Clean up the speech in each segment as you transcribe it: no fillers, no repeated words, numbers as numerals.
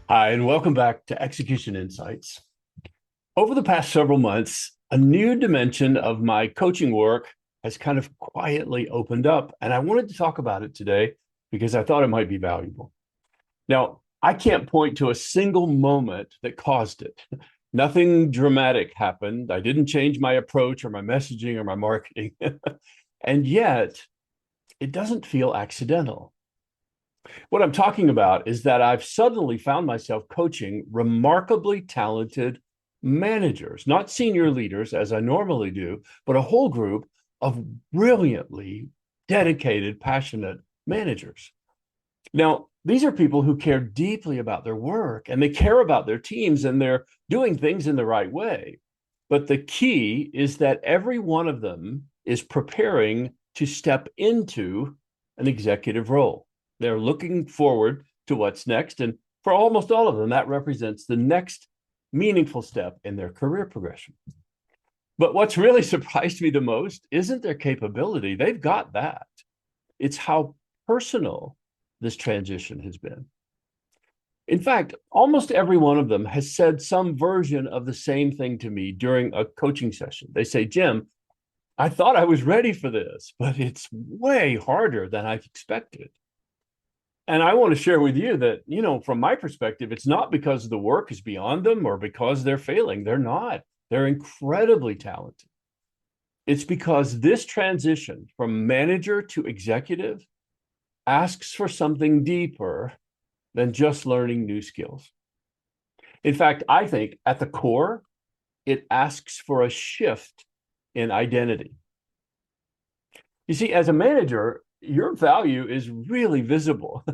Hi, and welcome back to Execution Insights. Over the past several months, a new dimension of my coaching work has kind of quietly opened up, and I wanted to talk about it today because I thought it might be valuable. Now, I can't point to a single moment that caused it. Nothing dramatic happened. I didn't change my approach or my messaging or my marketing. And yet, it doesn't feel accidental. What I'm talking about is that I've suddenly found myself coaching remarkably talented managers, not senior leaders as I normally do, but a whole group of brilliantly dedicated, passionate managers. Now, these are people who care deeply about their work and they care about their teams and they're doing things in the right way. But the key is that every one of them is preparing to step into an executive role. They're looking forward to what's next. And for almost all of them, that represents the next meaningful step in their career progression. But what's really surprised me the most isn't their capability. They've got that. It's how personal this transition has been. In fact, almost every one of them has said some version of the same thing to me during a coaching session. They say, Jim, I thought I was ready for this, but it's way harder than I expected. And I want to share with you that, from my perspective, it's not because the work is beyond them or because they're failing. They're not. They're incredibly talented. It's because this transition from manager to executive asks for something deeper than just learning new skills. In fact, I think at the core, it asks for a shift in identity. You see, as a manager, your value is really visible.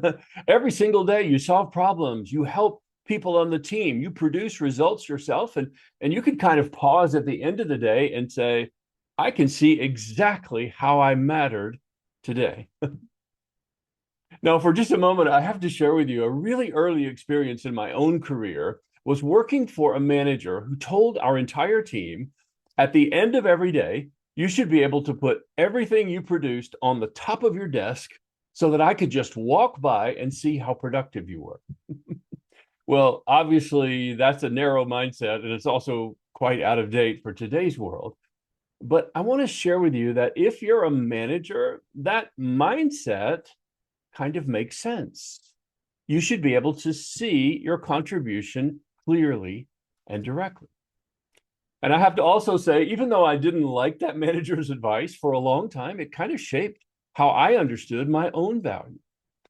Every single day, you solve problems, you help people on the team, you produce results yourself, and you can kind of pause at the end of the day and say, I can see exactly how I mattered today. Now, for just a moment, I have to share with you a really early experience in my own career was working for a manager who told our entire team at the end of every day, you should be able to put everything you produced on the top of your desk so that I could just walk by and see how productive you were. Well, obviously, that's a narrow mindset, and it's also quite out of date for today's world. But I want to share with you that if you're a manager, that mindset kind of makes sense. You should be able to see your contribution clearly and directly. And I have to also say, even though I didn't like that manager's advice for a long time, it kind of shaped how I understood my own value.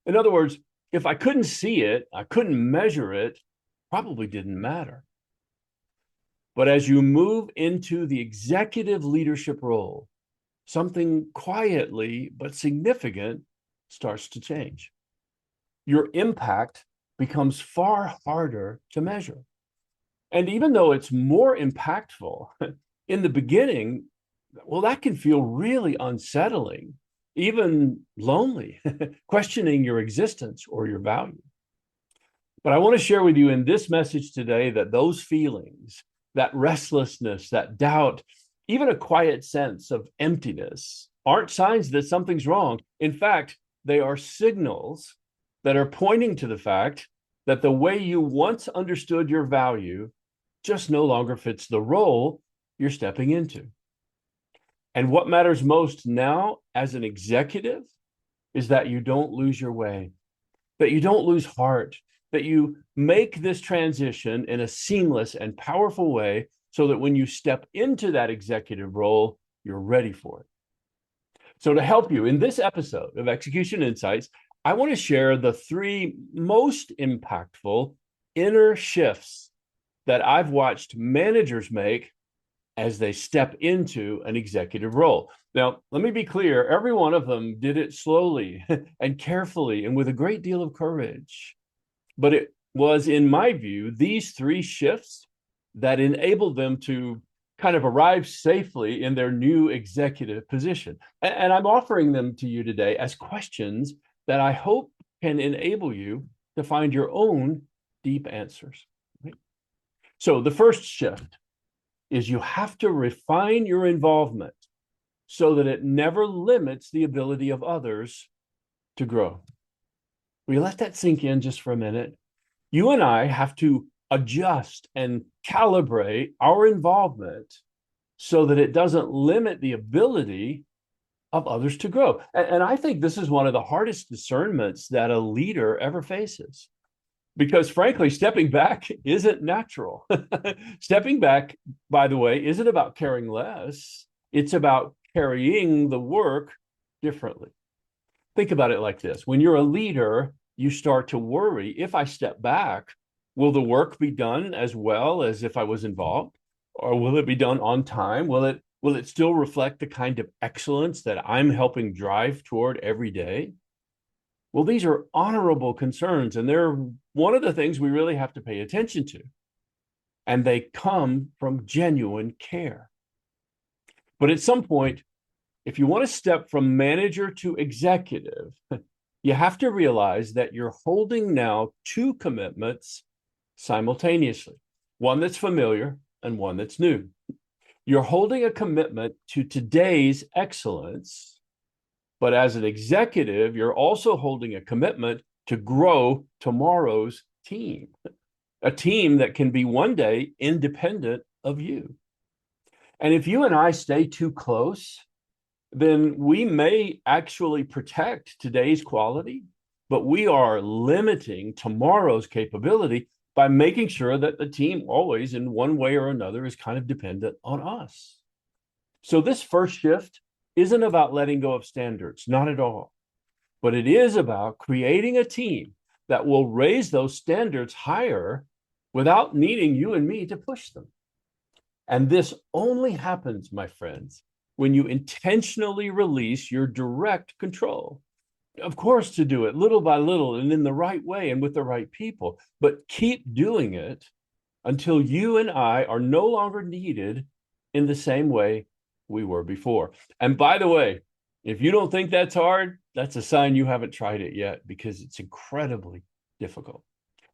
In other words, if I couldn't see it, I couldn't measure it, probably didn't matter. But as you move into the executive leadership role, something quietly but significant starts to change. Your impact becomes far harder to measure. And even though it's more impactful in the beginning, well, that can feel really unsettling, even lonely, questioning your existence or your value. But I want to share with you in this message today that those feelings, that restlessness, that doubt, even a quiet sense of emptiness, aren't signs that something's wrong. In fact, they are signals that are pointing to the fact that the way you once understood your value just no longer fits the role you're stepping into. And what matters most now as an executive is that you don't lose your way, that you don't lose heart, that you make this transition in a seamless and powerful way so that when you step into that executive role, you're ready for it. So to help you in this episode of Execution Insights, I want to share the 3 most impactful inner shifts that I've watched managers make as they step into an executive role. Now, let me be clear, every one of them did it slowly and carefully and with a great deal of courage. But it was, in my view, these 3 shifts that enabled them to kind of arrive safely in their new executive position. And I'm offering them to you today as questions that I hope can enable you to find your own deep answers. So the first shift is you have to refine your involvement so that it never limits the ability of others to grow. Will you let that sink in just for a minute? You and I have to adjust and calibrate our involvement so that it doesn't limit the ability of others to grow. And I think this is one of the hardest discernments that a leader ever faces. Because frankly, stepping back isn't natural. Stepping back, by the way, isn't about caring less. It's about carrying the work differently. Think about it like this. When you're a leader, you start to worry, if I step back, will the work be done as well as if I was involved? Or will it be done on time? Will it still reflect the kind of excellence that I'm helping drive toward every day? Well, these are honorable concerns, and they're one of the things we really have to pay attention to. And they come from genuine care. But at some point, if you want to step from manager to executive, you have to realize that you're holding now two commitments simultaneously, one that's familiar and one that's new. You're holding a commitment to today's excellence, but as an executive, you're also holding a commitment to grow tomorrow's team, a team that can be one day independent of you. And if you and I stay too close, then we may actually protect today's quality, but we are limiting tomorrow's capability by making sure that the team always, in one way or another, is kind of dependent on us. So this first shift isn't about letting go of standards, not at all. But it is about creating a team that will raise those standards higher without needing you and me to push them. And this only happens, my friends, when you intentionally release your direct control. Of course, to do it little by little and in the right way and with the right people, but keep doing it until you and I are no longer needed in the same way we were before. And by the way, if you don't think that's hard, that's a sign you haven't tried it yet, because it's incredibly difficult.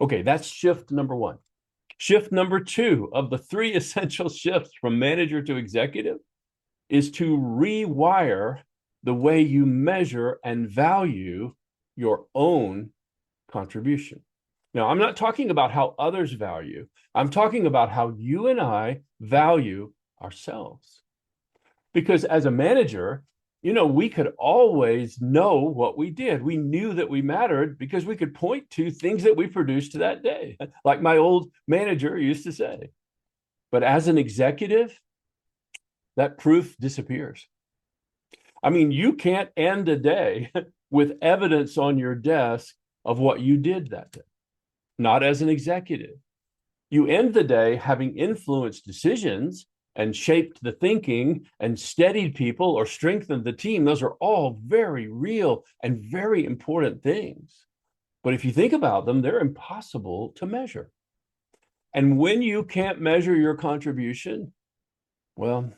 Okay, that's shift number one. Shift number two of the three essential shifts from manager to executive is to rewire the way you measure and value your own contribution. Now, I'm not talking about how others value. I'm talking about how you and I value ourselves. Because as a manager, we could always know what we did. We knew that we mattered because we could point to things that we produced that day, like my old manager used to say. But as an executive, that proof disappears. I mean, you can't end a day with evidence on your desk of what you did that day, not as an executive. You end the day having influenced decisions and shaped the thinking and steadied people or strengthened the team. Those are all very real and very important things. But if you think about them, they're impossible to measure. And when you can't measure your contribution, well,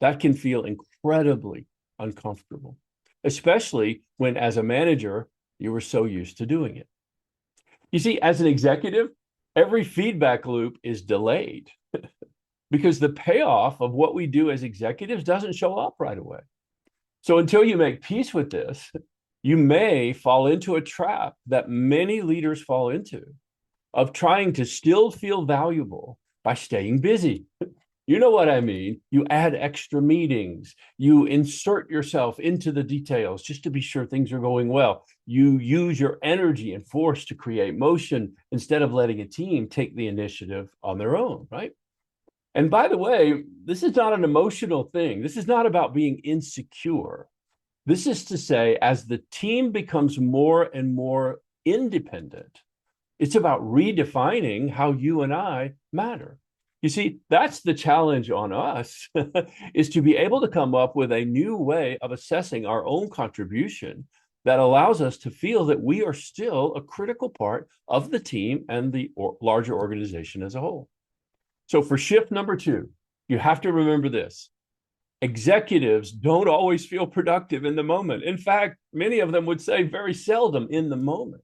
that can feel incredibly uncomfortable, especially when, as a manager, you were so used to doing it. You see, as an executive, every feedback loop is delayed because the payoff of what we do as executives doesn't show up right away. So until you make peace with this, you may fall into a trap that many leaders fall into of trying to still feel valuable by staying busy. You know what I mean? You add extra meetings. You insert yourself into the details just to be sure things are going well. You use your energy and force to create motion instead of letting a team take the initiative on their own, right? And by the way, this is not an emotional thing. This is not about being insecure. This is to say, as the team becomes more and more independent, it's about redefining how you and I matter. You see, that's the challenge on us, is to be able to come up with a new way of assessing our own contribution that allows us to feel that we are still a critical part of the team and the larger organization as a whole. So for shift number two, you have to remember this. Executives don't always feel productive in the moment. In fact, many of them would say very seldom in the moment.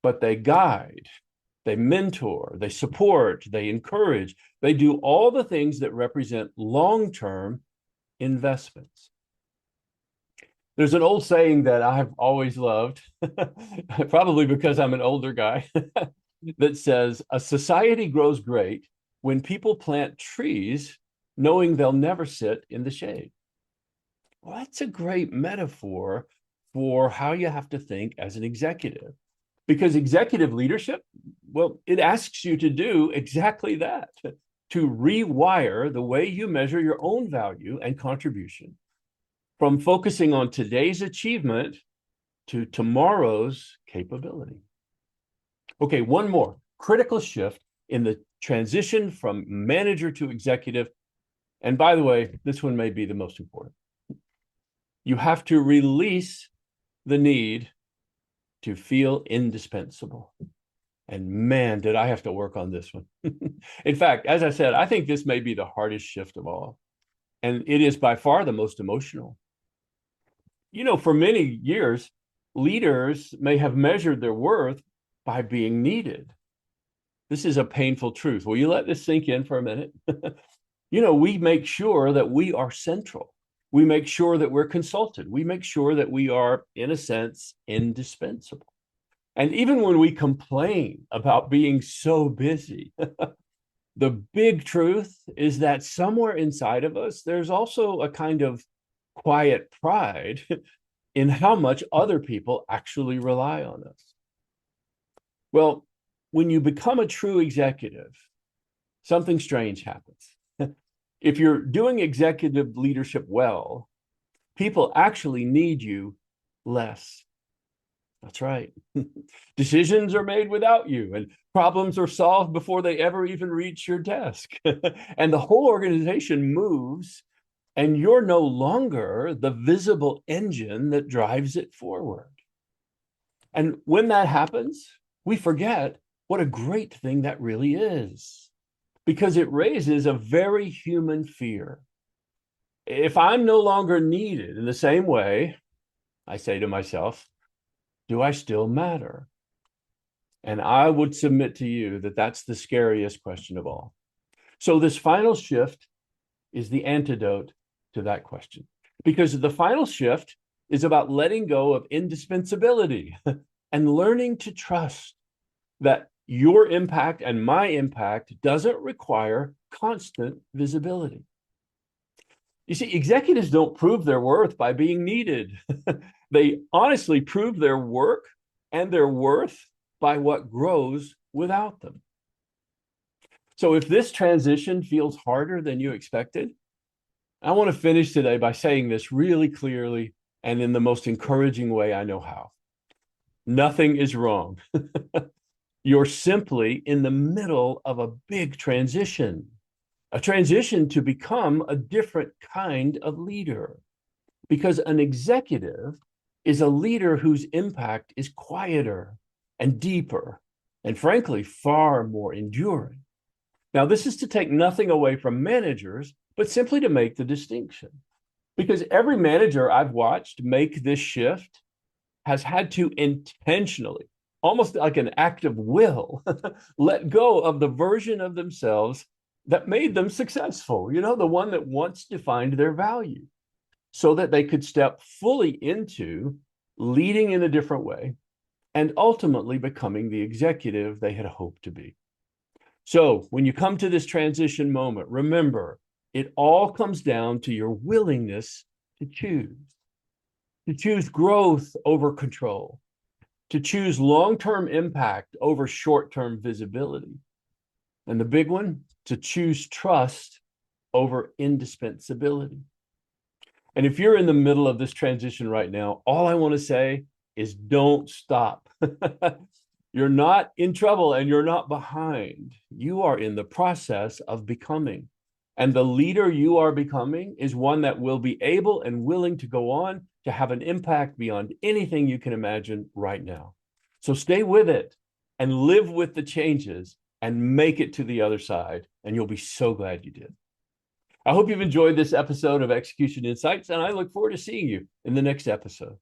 But they guide, they mentor, they support, they encourage, they do all the things that represent long-term investments. There's an old saying that I've always loved, probably because I'm an older guy, that says, a society grows great when people plant trees knowing they'll never sit in the shade. Well, that's a great metaphor for how you have to think as an executive. Because executive leadership, well, it asks you to do exactly that, to rewire the way you measure your own value and contribution from focusing on today's achievement to tomorrow's capability. Okay, one more critical shift in the transition from manager to executive. And by the way, this one may be the most important. You have to release the need to feel indispensable. And man, did I have to work on this one. In fact, as I said, I think this may be the hardest shift of all. And it is by far the most emotional. You know, for many years, leaders may have measured their worth by being needed. This is a painful truth. Will you let this sink in for a minute? You know, we make sure that we are central. We make sure that we're consulted. We make sure that we are, in a sense, indispensable. And even when we complain about being so busy, the big truth is that somewhere inside of us, there's also a kind of quiet pride in how much other people actually rely on us. Well, when you become a true executive, something strange happens. If you're doing executive leadership well, people actually need you less. That's right. Decisions are made without you, and problems are solved before they ever even reach your desk. And the whole organization moves, and you're no longer the visible engine that drives it forward. And when that happens, we forget what a great thing that really is, because it raises a very human fear. If I'm no longer needed in the same way, I say to myself, do I still matter? And I would submit to you that that's the scariest question of all. So this final shift is the antidote to that question, because the final shift is about letting go of indispensability and learning to trust that your impact and my impact doesn't require constant visibility. You see, executives don't prove their worth by being needed. They honestly prove their work and their worth by what grows without them. So if this transition feels harder than you expected, I want to finish today by saying this really clearly and in the most encouraging way I know how. Nothing is wrong. You're simply in the middle of a big transition, a transition to become a different kind of leader. Because an executive is a leader whose impact is quieter and deeper, and frankly, far more enduring. Now, this is to take nothing away from managers, but simply to make the distinction. Because every manager I've watched make this shift has had to intentionally, almost like an act of will, let go of the version of themselves that made them successful, you know, the one that once defined their value, so that they could step fully into leading in a different way and ultimately becoming the executive they had hoped to be. So when you come to this transition moment, remember, it all comes down to your willingness to choose growth over control, to choose long-term impact over short-term visibility. And the big one, to choose trust over indispensability. And if you're in the middle of this transition right now, all I want to say is don't stop. You're not in trouble and you're not behind. You are in the process of becoming. And the leader you are becoming is one that will be able and willing to go on to have an impact beyond anything you can imagine right now. So stay with it and live with the changes and make it to the other side. And you'll be so glad you did. I hope you've enjoyed this episode of Execution Insights, and I look forward to seeing you in the next episode.